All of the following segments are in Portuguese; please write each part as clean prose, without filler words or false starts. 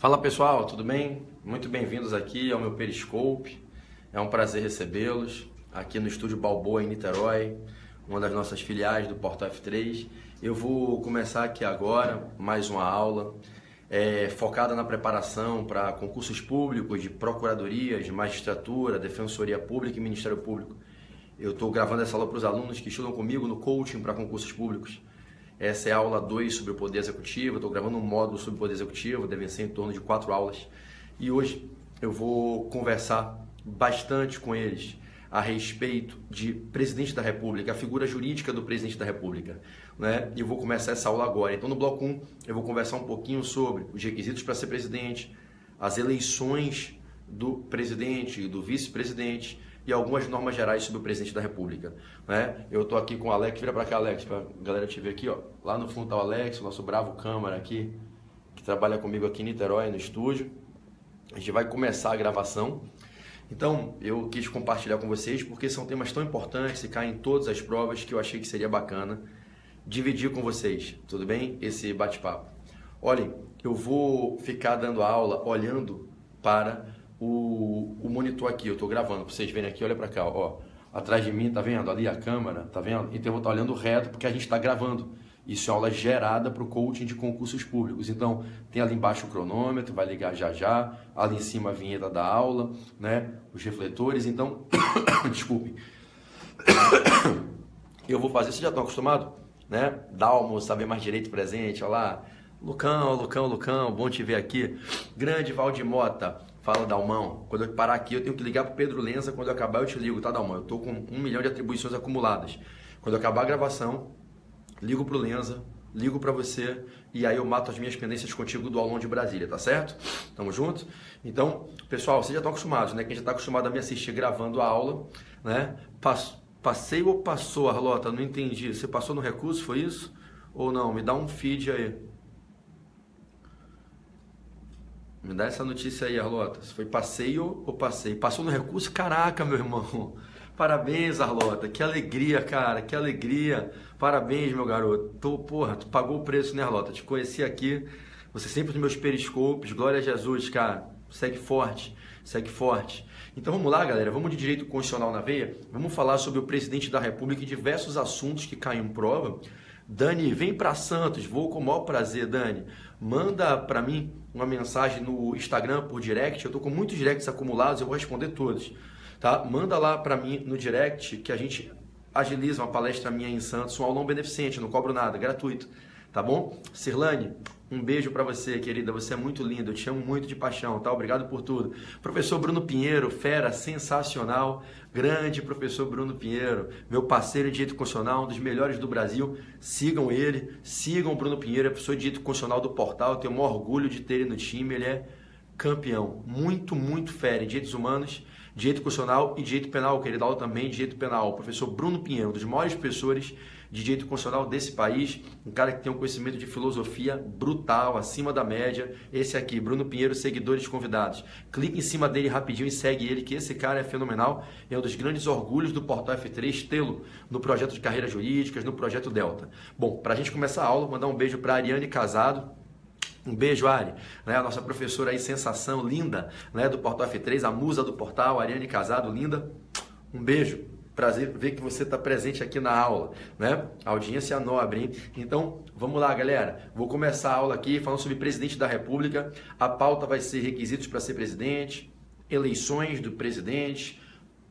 Fala pessoal, tudo bem? Muito bem-vindos aqui ao meu Periscope. É um prazer recebê-los aqui no Estúdio Balboa em Niterói, uma das nossas filiais do Portal F3. Eu vou começar aqui agora mais uma aula focada na preparação para concursos públicos de procuradorias, de magistratura, defensoria pública e Ministério Público. Eu estou gravando essa aula para os alunos que estudam comigo no coaching para concursos públicos. Essa é a aula 2 sobre o Poder Executivo. Estou gravando um módulo sobre o Poder Executivo, deve ser em torno de 4 aulas. E hoje eu vou conversar bastante com eles a respeito de Presidente da República, a figura jurídica do Presidente da República, né? E eu vou começar essa aula agora. Então, no bloco 1, eu vou conversar um pouquinho sobre os requisitos para ser presidente, as eleições do presidente e do vice-presidente, e algumas normas gerais sobre o Presidente da República, né? Eu estou aqui com o Alex, vira para cá, Alex, para a galera te ver aqui, ó. Lá no fundo está o Alex, o nosso bravo câmara aqui, que trabalha comigo aqui em Niterói, no estúdio. A gente vai começar a gravação. Então, eu quis compartilhar com vocês, porque são temas tão importantes e caem em todas as provas, que eu achei que seria bacana dividir com vocês, tudo bem? Esse bate-papo. Olhem, eu vou ficar dando aula olhando para o monitor aqui, eu estou gravando, para vocês verem aqui, olha para cá, ó, atrás de mim, tá vendo? Ali a câmera, tá vendo? Então eu vou estar olhando reto, porque a gente está gravando. Isso é aula gerada para o coaching de concursos públicos. Então, tem ali embaixo o cronômetro, vai ligar já já, ali em cima a vinheta da aula, né? Os refletores, então, desculpem. Eu vou fazer, vocês já estão acostumados, né? Dalmo, saber mais direito presente, olha lá. Lucão, bom te ver aqui. Grande Valdir Mota, fala Dalmão. Quando eu parar aqui, eu tenho que ligar para o Pedro Lenza. Quando eu acabar, eu te ligo, tá, Dalmão? Eu estou com 1 milhão de atribuições acumuladas. Quando eu acabar a gravação, ligo para o Lenza, ligo para você e aí eu mato as minhas pendências contigo do aulão de Brasília, tá certo? Tamo junto? Então, pessoal, vocês já estão acostumados, né? Quem já está acostumado a me assistir gravando a aula, né? Passei ou passou, Arlota? Não entendi. Você passou no recurso, foi isso? Ou não? Me dá um feed aí. Me dá essa notícia aí, Arlota. Se foi passeio ou passei? Passou no recurso? Caraca, meu irmão. Parabéns, Arlota. Que alegria, cara. Que alegria. Parabéns, meu garoto. Tu pagou o preço, né, Arlota? Te conheci aqui. Você sempre nos meus periscopes. Glória a Jesus, cara. Segue forte. Segue forte. Então vamos lá, galera. Vamos de direito constitucional na veia. Vamos falar sobre o Presidente da República e diversos assuntos que caem em prova. Dani, vem para Santos. Vou com o maior prazer, Dani. Manda para mim uma mensagem no Instagram por direct. Eu tô com muitos directs acumulados, eu vou responder todos, tá? Manda lá para mim no direct que a gente agiliza uma palestra minha em Santos, um aulão beneficente, não cobro nada, gratuito, tá bom? Cirlane, um beijo para você, querida, você é muito linda, eu te amo muito de paixão, tá? Obrigado por tudo. Professor Bruno Pinheiro, fera, sensacional, grande professor Bruno Pinheiro, meu parceiro em direito constitucional, um dos melhores do Brasil. Sigam ele, sigam o Bruno Pinheiro, é professor de direito constitucional do portal, eu tenho o maior orgulho de ter ele no time, ele é campeão, muito fera em direitos humanos, direito constitucional e direito penal, que ele dá aula também de direito penal. O professor Bruno Pinheiro, um dos maiores professores de direito constitucional desse país, um cara que tem um conhecimento de filosofia brutal, acima da média. Esse aqui, Bruno Pinheiro, seguidores convidados. Clique em cima dele rapidinho e segue ele, que esse cara é fenomenal. É um dos grandes orgulhos do Portal F3 tê-lo no projeto de carreiras jurídicas, no projeto Delta. Bom, para a gente começar a aula, mandar um beijo para a Ariane Casado. Um beijo, Ari, né? A nossa professora aí, sensação, linda, né? Do Portal F3, a musa do portal, Ariane Casado, linda. Um beijo, prazer ver que você está presente aqui na aula, né? Audiência nobre, hein? Então, vamos lá, galera. Vou começar a aula aqui falando sobre Presidente da República. A pauta vai ser requisitos para ser presidente, eleições do presidente,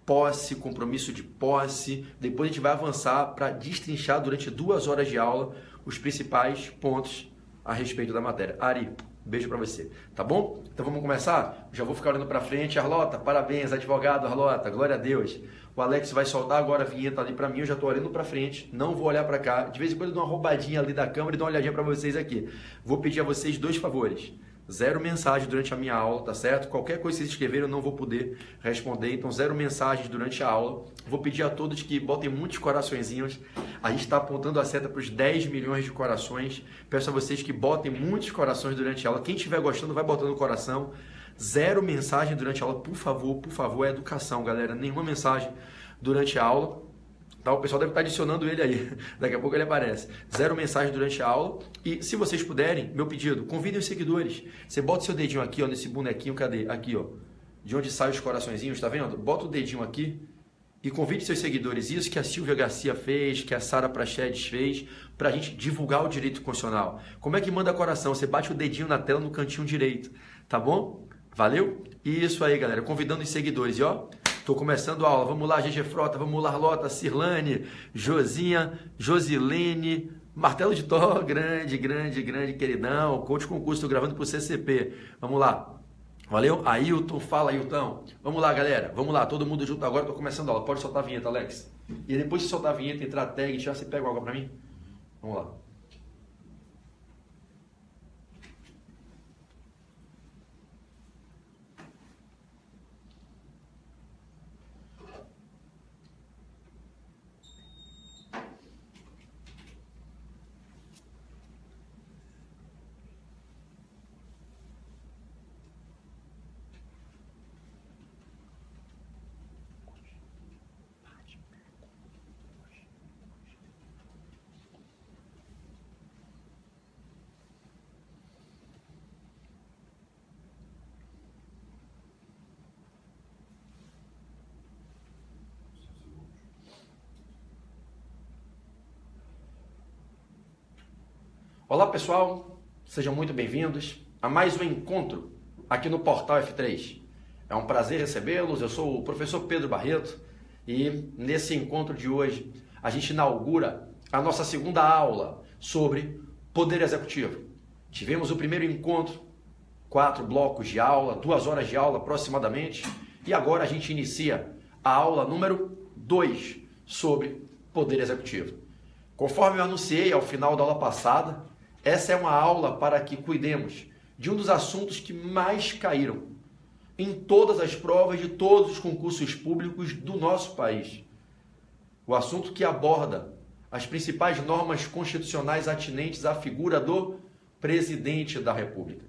posse, compromisso de posse. Depois a gente vai avançar para destrinchar durante 2 horas de aula os principais pontos a respeito da matéria. Ari, beijo pra você, tá bom? Então vamos começar? Já vou ficar olhando pra frente. Arlota, parabéns, advogado Arlota, glória a Deus. O Alex vai soltar agora a vinheta ali pra mim, eu já tô olhando pra frente, não vou olhar pra cá. De vez em quando eu dou uma roubadinha ali da câmera e dou uma olhadinha pra vocês aqui. Vou pedir a vocês 2 favores. 0 mensagem durante a minha aula, tá certo? Qualquer coisa que vocês escreverem eu não vou poder responder, então 0 mensagens durante a aula. Vou pedir a todos que botem muitos coraçõezinhos. A gente está apontando a seta para os 10 milhões de corações. Peço a vocês que botem muitos corações durante a aula. Quem estiver gostando, vai botando o coração. 0 mensagem durante a aula, por favor, é educação, galera. Nenhuma mensagem durante a aula. Tá? O pessoal deve estar adicionando ele aí. Daqui a pouco ele aparece. 0 mensagem durante a aula. E se vocês puderem, meu pedido, convidem os seguidores. Você bota o seu dedinho aqui, ó, nesse bonequinho, cadê? Aqui, ó. De onde saem os coraçõezinhos, tá vendo? Bota o dedinho aqui e convide seus seguidores. Isso que a Silvia Garcia fez, que a Sara Prachedes fez, pra gente divulgar o direito constitucional. Como é que manda coração? Você bate o dedinho na tela no cantinho direito, tá bom? Valeu? Isso aí, galera. Convidando os seguidores. E ó, tô começando a aula. Vamos lá, GG Frota, vamos lá, Arlota, Cirlane, Josinha, Josilene, Martelo de Thor, grande, queridão. Coach concurso, tô gravando pro CCP. Vamos lá. Valeu? Ailton, fala, Ailton. Vamos lá, galera. Vamos lá, todo mundo junto agora. Tô começando a aula. Pode soltar a vinheta, Alex. E depois de soltar a vinheta, entrar a tag, já você pega algo pra mim? Vamos lá. Olá, pessoal. Sejam muito bem-vindos a mais um encontro aqui no Portal F3. É um prazer recebê-los. Eu sou o professor Pedro Barreto e nesse encontro de hoje a gente inaugura a nossa segunda aula sobre Poder Executivo. Tivemos o primeiro encontro, 4 blocos de aula, 2 horas de aula aproximadamente, e agora a gente inicia a aula número 2 sobre Poder Executivo. Conforme eu anunciei ao final da aula passada, essa é uma aula para que cuidemos de um dos assuntos que mais caíram em todas as provas de todos os concursos públicos do nosso país. O assunto que aborda as principais normas constitucionais atinentes à figura do Presidente da República.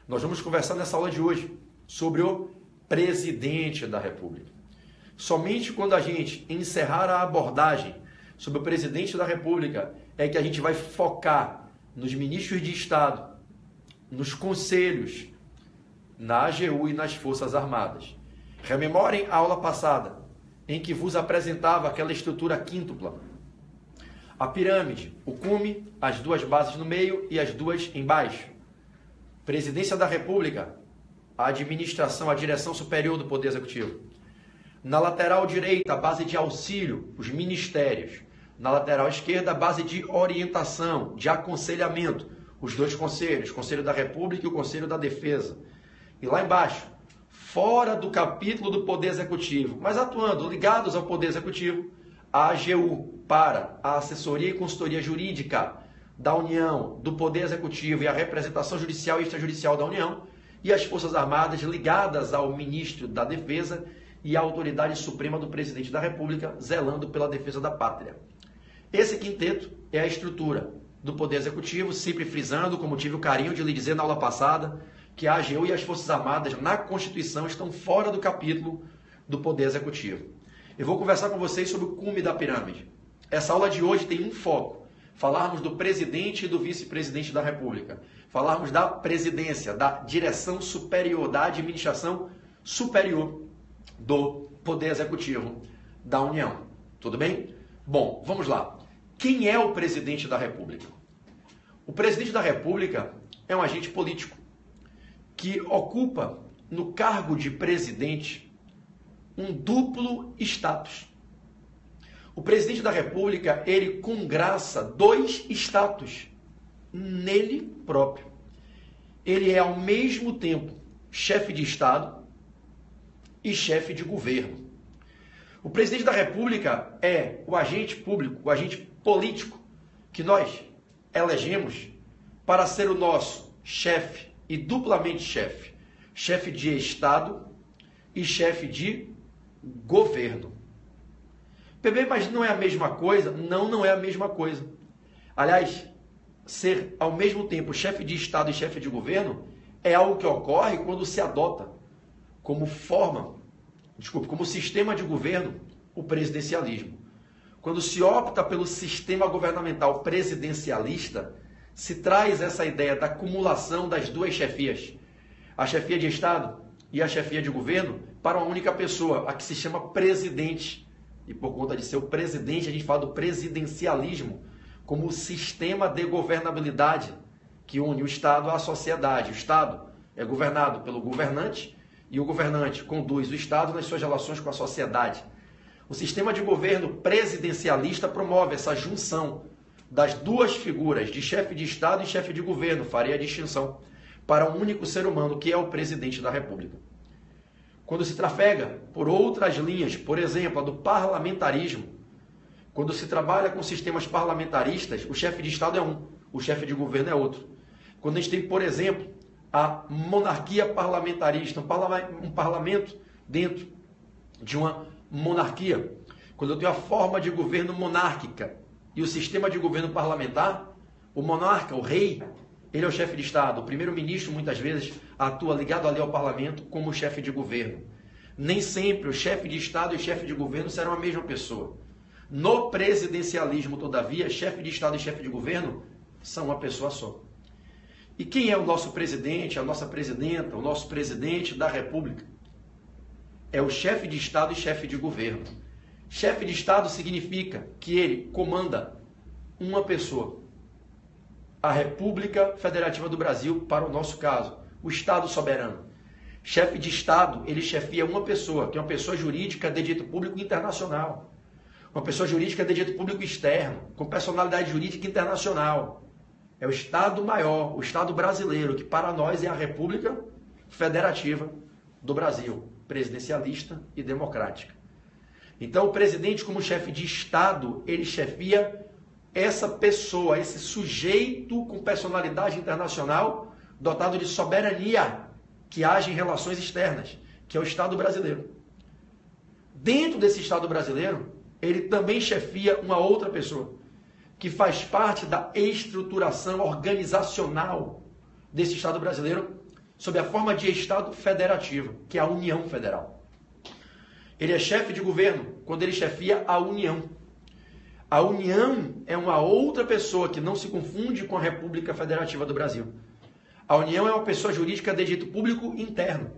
Nós vamos conversar nessa aula de hoje sobre o Presidente da República. Somente quando a gente encerrar a abordagem sobre o Presidente da República é que a gente vai focar nos ministros de Estado, nos conselhos, na AGU e nas Forças Armadas. Rememorem a aula passada, em que vos apresentava aquela estrutura quíntupla. A pirâmide, o cume, as 2 bases no meio e as 2 embaixo. Presidência da República, a administração, a direção superior do Poder Executivo. Na lateral direita, a base de auxílio, os ministérios. Na lateral esquerda, a base de orientação, de aconselhamento, os 2 conselhos, o Conselho da República e o Conselho da Defesa. E lá embaixo, fora do capítulo do Poder Executivo, mas atuando, ligados ao Poder Executivo, a AGU, para a assessoria e consultoria jurídica da União, do Poder Executivo e a representação judicial e extrajudicial da União, e as Forças Armadas ligadas ao Ministro da Defesa e à Autoridade Suprema do Presidente da República, zelando pela defesa da pátria. Esse quinteto é a estrutura do Poder Executivo, sempre frisando, como tive o carinho de lhe dizer na aula passada, que a AGU e as Forças Armadas na Constituição estão fora do capítulo do Poder Executivo. Eu vou conversar com vocês sobre o cume da pirâmide. Essa aula de hoje tem um foco, falarmos do Presidente e do Vice-Presidente da República, falarmos da presidência, da direção superior, da administração superior do Poder Executivo da União. Tudo bem? Bom, vamos lá. Quem é o Presidente da República? O Presidente da República é um agente político que ocupa no cargo de presidente um duplo status. O Presidente da República, ele congraça 2 status nele próprio. Ele é ao mesmo tempo chefe de Estado e chefe de governo. O Presidente da República é o agente público, o agente político que nós elegemos para ser o nosso chefe e duplamente chefe. Chefe de Estado e chefe de governo. PB, mas não é a mesma coisa? Não, não é a mesma coisa. Aliás, ser ao mesmo tempo chefe de Estado e chefe de governo é algo que ocorre quando se adota como sistema de governo o presidencialismo. quando se opta pelo sistema governamental presidencialista, se traz essa ideia da acumulação das duas chefias, a chefia de Estado e a chefia de governo, para uma única pessoa, a que se chama presidente. E por conta de ser o presidente, a gente fala do presidencialismo como o sistema de governabilidade que une o Estado à sociedade. O Estado é governado pelo governante e o governante conduz o Estado nas suas relações com a sociedade. O sistema de governo presidencialista promove essa junção das duas figuras, de chefe de Estado e chefe de governo, faria a distinção, para um único ser humano, que é o presidente da República. Quando se trafega por outras linhas, por exemplo, a do parlamentarismo, quando se trabalha com sistemas parlamentaristas, o chefe de Estado é um, o chefe de governo é outro. Quando a gente tem, por exemplo, a monarquia parlamentarista, um parlamento dentro de uma monarquia, quando eu tenho a forma de governo monárquica e o sistema de governo parlamentar, o monarca, o rei, ele é o chefe de Estado. O primeiro-ministro, muitas vezes, atua ligado ali ao parlamento como chefe de governo. Nem sempre o chefe de Estado e o chefe de governo serão a mesma pessoa. No presidencialismo, todavia, chefe de Estado e chefe de governo são uma pessoa só. E quem é o nosso presidente, a nossa presidenta, o nosso presidente da República? É o chefe de Estado e chefe de governo. Chefe de Estado significa que ele comanda uma pessoa. A República Federativa do Brasil, para o nosso caso, o Estado soberano. Chefe de Estado, ele chefia uma pessoa, que é uma pessoa jurídica de direito público internacional. Uma pessoa jurídica de direito público externo, com personalidade jurídica internacional. É o Estado maior, o Estado brasileiro, que para nós é a República Federativa do Brasil, presidencialista e democrática. Então, o presidente, como chefe de Estado, ele chefia essa pessoa, esse sujeito com personalidade internacional, dotado de soberania, que age em relações externas, que é o Estado brasileiro. Dentro desse Estado brasileiro, ele também chefia uma outra pessoa, que faz parte da estruturação organizacional desse Estado brasileiro, sob a forma de Estado federativo, que é a União Federal. Ele é chefe de governo quando ele chefia a União. A União é uma outra pessoa que não se confunde com a República Federativa do Brasil. A União é uma pessoa jurídica de direito público interno.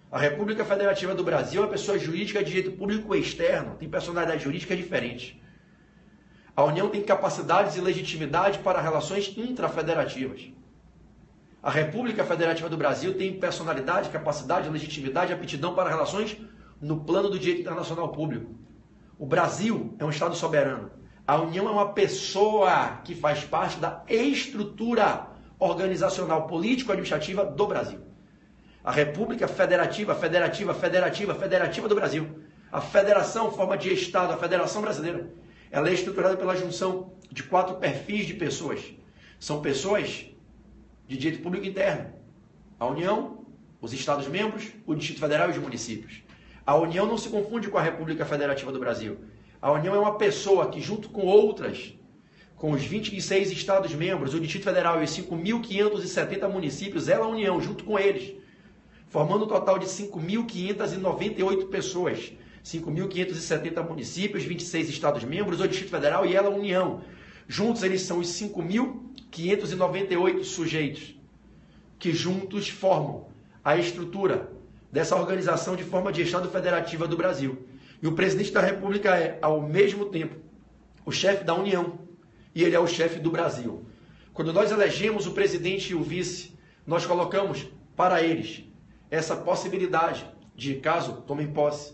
A República Federativa do Brasil é uma pessoa jurídica de direito público externo, tem personalidade jurídica diferente. A União tem capacidades e legitimidade para relações intrafederativas. A República Federativa do Brasil tem personalidade, capacidade, legitimidade e aptidão para relações no plano do direito internacional público. O Brasil é um Estado soberano. A União é uma pessoa que faz parte da estrutura organizacional político-administrativa do Brasil. A República Federativa do Brasil. A federação, forma de Estado, a Federação Brasileira, ela é estruturada pela junção de 4 perfis de pessoas. São pessoas de direito público interno. A União, os Estados-membros, o Distrito Federal e os municípios. A União não se confunde com a República Federativa do Brasil. A União é uma pessoa que, junto com outras, com os 26 Estados-membros, o Distrito Federal e os 5.570 municípios, ela é a União, junto com eles, formando um total de 5.598 pessoas. 5.570 municípios, 26 Estados-membros, o Distrito Federal e ela a União. Juntos eles são os 5.598 sujeitos que juntos formam a estrutura dessa organização de forma de Estado federativa do Brasil. E o presidente da República é, ao mesmo tempo, o chefe da União e ele é o chefe do Brasil. Quando nós elegemos o presidente e o vice, nós colocamos para eles essa possibilidade de, caso tomem posse,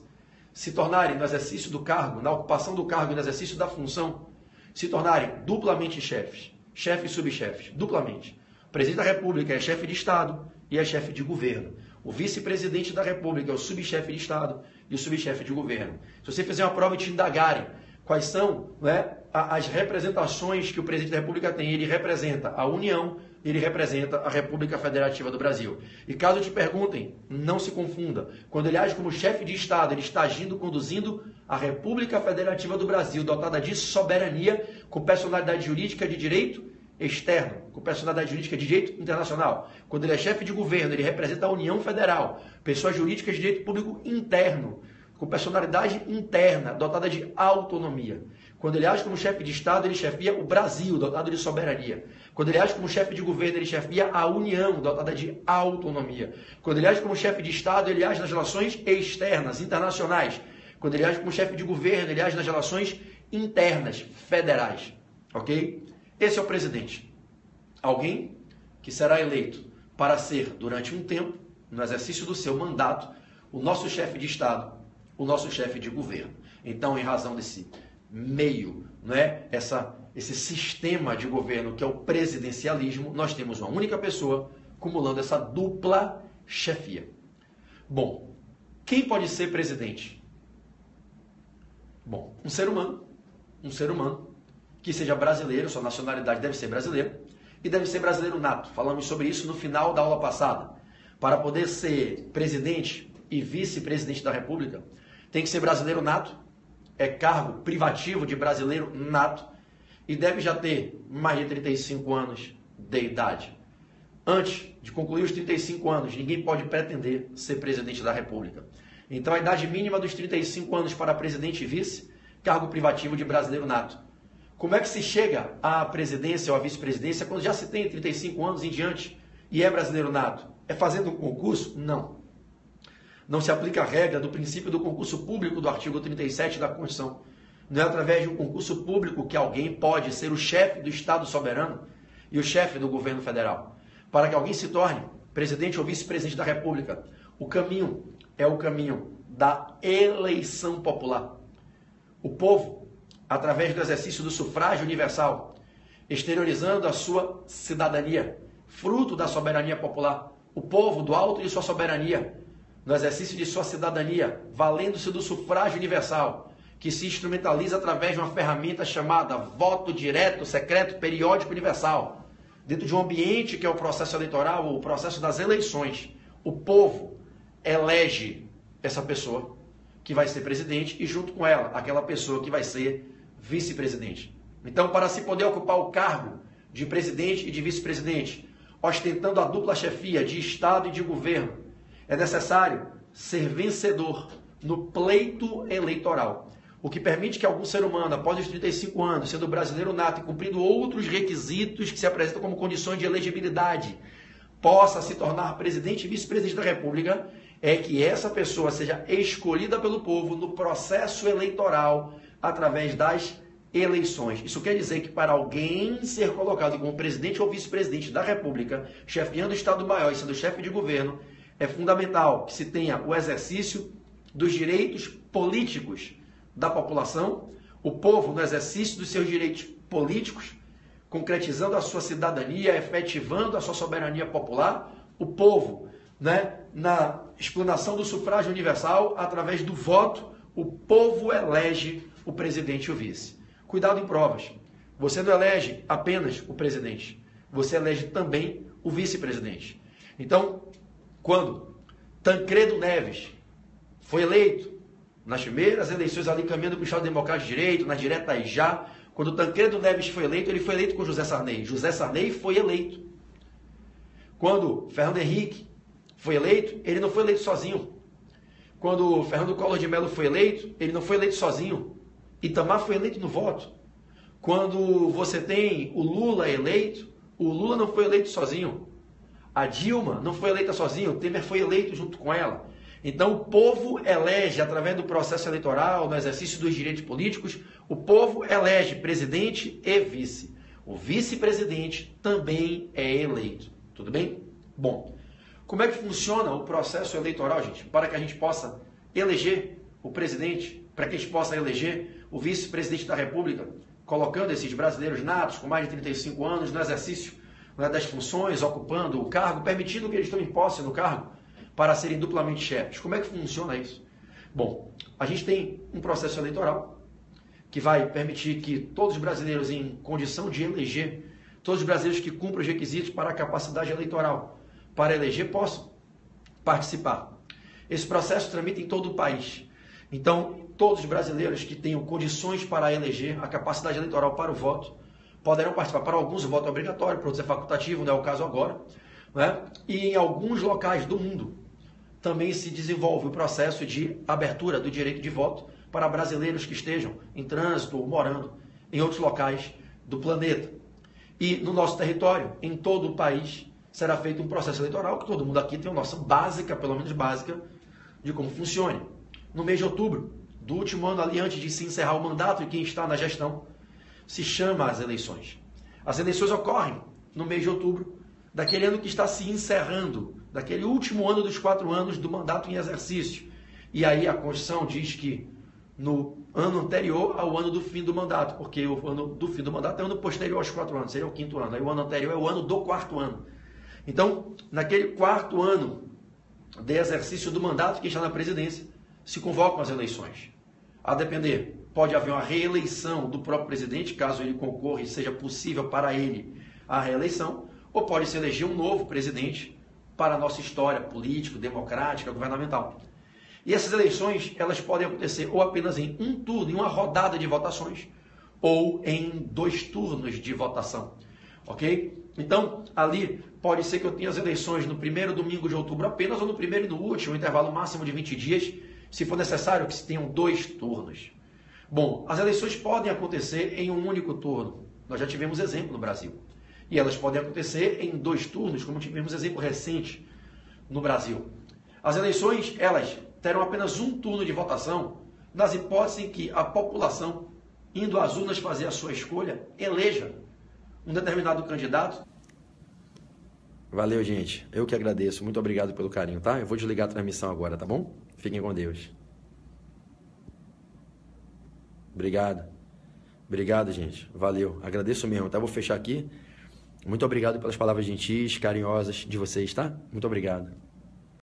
se tornarem no exercício do cargo, na ocupação do cargo e no exercício da função, se tornarem duplamente chefes, chefes e subchefes, duplamente. O presidente da República é chefe de Estado e é chefe de governo. O vice-presidente da República é o subchefe de Estado e o subchefe de governo. Se você fizer uma prova e te indagarem quais são, as representações que o presidente da República tem, ele representa a União, ele representa a República Federativa do Brasil. E caso te perguntem, não se confunda. Quando ele age como chefe de Estado, ele está agindo, conduzindo a República Federativa do Brasil, dotada de soberania, com personalidade jurídica de direito externo, com personalidade jurídica de direito internacional. Quando ele é chefe de governo, ele representa a União Federal, pessoas jurídicas de direito público interno, com personalidade interna, dotada de autonomia. Quando ele age como chefe de Estado, ele chefia o Brasil, dotado de soberania. Quando ele age como chefe de governo, ele chefia a União, dotada de autonomia. Quando ele age como chefe de Estado, ele age nas relações externas, internacionais. Quando ele age como chefe de governo, ele age nas relações internas, federais. Ok? Esse é o presidente. Alguém que será eleito para ser, durante um tempo, no exercício do seu mandato, o nosso chefe de Estado, o nosso chefe de governo. Então, em razão desse meio, esse sistema de governo que é o presidencialismo, nós temos uma única pessoa acumulando essa dupla chefia. Bom, quem pode ser presidente? Bom, um ser humano que seja brasileiro, sua nacionalidade deve ser brasileira e deve ser brasileiro nato. Falamos sobre isso no final da aula passada. Para poder ser presidente e vice-presidente da República, tem que ser brasileiro nato, é cargo privativo de brasileiro nato e deve já ter mais de 35 anos de idade. Antes de concluir os 35 anos, ninguém pode pretender ser presidente da República. Então, a idade mínima dos 35 anos para presidente e vice, cargo privativo de brasileiro nato. Como é que se chega à presidência ou à vice-presidência quando já se tem 35 anos em diante e é brasileiro nato? É fazendo um concurso? Não. Não se aplica a regra do princípio do concurso público do artigo 37 da Constituição. Não é através de um concurso público que alguém pode ser o chefe do Estado soberano e o chefe do governo federal. Para que alguém se torne presidente ou vice-presidente da República, o caminho é o caminho da eleição popular. O povo, através do exercício do sufrágio universal, exteriorizando a sua cidadania, fruto da soberania popular, o povo, do alto de sua soberania, no exercício de sua cidadania, valendo-se do sufrágio universal, que se instrumentaliza através de uma ferramenta chamada voto direto, secreto, periódico universal, dentro de um ambiente que é o processo eleitoral, o processo das eleições. O povo elege essa pessoa que vai ser presidente e junto com ela, aquela pessoa que vai ser vice-presidente. Então, para se poder ocupar o cargo de presidente e de vice-presidente, ostentando a dupla chefia de Estado e de governo, é necessário ser vencedor no pleito eleitoral, o que permite que algum ser humano, após os 35 anos, sendo brasileiro nato e cumprindo outros requisitos que se apresentam como condições de elegibilidade, possa se tornar presidente e vice-presidente da República, é que essa pessoa seja escolhida pelo povo no processo eleitoral através das eleições. Isso quer dizer que para alguém ser colocado como presidente ou vice-presidente da República, chefiando o Estado-Maior e sendo chefe de governo, é fundamental que se tenha o exercício dos direitos políticos da população, o povo no exercício dos seus direitos políticos, concretizando a sua cidadania, efetivando a sua soberania popular, o povo, na explanação do sufrágio universal, através do voto, o povo elege o presidente e o vice. Cuidado em provas. Você não elege apenas o presidente, você elege também o vice-presidente. Então, quando Tancredo Neves foi eleito, nas primeiras eleições ali caminhando para o Estado Democrático de Direito, nas diretas já, quando Tancredo Neves foi eleito, ele foi eleito com José Sarney. José Sarney foi eleito. Quando Fernando Henrique foi eleito, ele não foi eleito sozinho. Quando Fernando Collor de Mello foi eleito, ele não foi eleito sozinho. Itamar foi eleito no voto. Quando você tem o Lula eleito, o Lula não foi eleito sozinho. A Dilma não foi eleita sozinha, o Temer foi eleito junto com ela. Então o povo elege, através do processo eleitoral, no exercício dos direitos políticos, o povo elege presidente e vice. O vice-presidente também é eleito. Tudo bem? Bom, como é que funciona o processo eleitoral, gente? Para que a gente possa eleger o presidente, para que a gente possa eleger o vice-presidente da República, colocando esses brasileiros natos com mais de 35 anos no exercício das funções, ocupando o cargo, permitindo que eles tomem posse no cargo para serem duplamente chefes. Como é que funciona isso? Bom, a gente tem um processo eleitoral que vai permitir que todos os brasileiros em condição de eleger, todos os brasileiros que cumprem os requisitos para a capacidade eleitoral para eleger possam participar. Esse processo tramita em todo o país. Então, todos os brasileiros que tenham condições para eleger a capacidade eleitoral para o voto poderão participar. Para alguns o voto é obrigatório, para outros é facultativo, não é o caso agora. E em alguns locais do mundo também se desenvolve o processo de abertura do direito de voto para brasileiros que estejam em trânsito ou morando em outros locais do planeta. E no nosso território, em todo o país, será feito um processo eleitoral que todo mundo aqui tem uma noção básica, pelo menos básica, de como funciona. No mês de outubro, do último ano ali antes de se encerrar o mandato de quem está na gestão, se chama as eleições. As eleições ocorrem no mês de outubro, daquele ano que está se encerrando, daquele último ano dos 4 anos do mandato em exercício. E aí a Constituição diz que no ano anterior ao ano do fim do mandato, porque o ano do fim do mandato é o ano posterior aos 4 anos, seria o 5º ano, aí o ano anterior é o ano do 4º ano. Então, naquele 4º ano de exercício do mandato que está na presidência, se convocam as eleições. A depender, pode haver uma reeleição do próprio presidente, caso ele concorra e seja possível para ele a reeleição, ou pode se eleger um novo presidente para a nossa história política, democrática, governamental. E essas eleições, elas podem acontecer ou apenas em um turno, em uma rodada de votações, ou em 2 turnos de votação, ok? Então, ali, pode ser que eu tenha as eleições no primeiro domingo de outubro apenas, ou no primeiro e no último, um intervalo máximo de 20 dias, se for necessário que se tenham 2 turnos. Bom, as eleições podem acontecer em um único turno. Nós já tivemos exemplo no Brasil. E elas podem acontecer em 2 turnos, como tivemos exemplo recente no Brasil. As eleições, elas terão apenas um turno de votação, nas hipóteses em que a população, indo às urnas fazer a sua escolha, eleja um determinado candidato. Valeu, gente. Eu que agradeço. Muito obrigado pelo carinho, tá? Eu vou desligar a transmissão agora, tá bom? Fiquem com Deus. Obrigado. Obrigado, gente. Valeu. Agradeço mesmo, tá? Vou fechar aqui. Muito obrigado pelas palavras gentis, carinhosas de vocês, tá? Muito obrigado.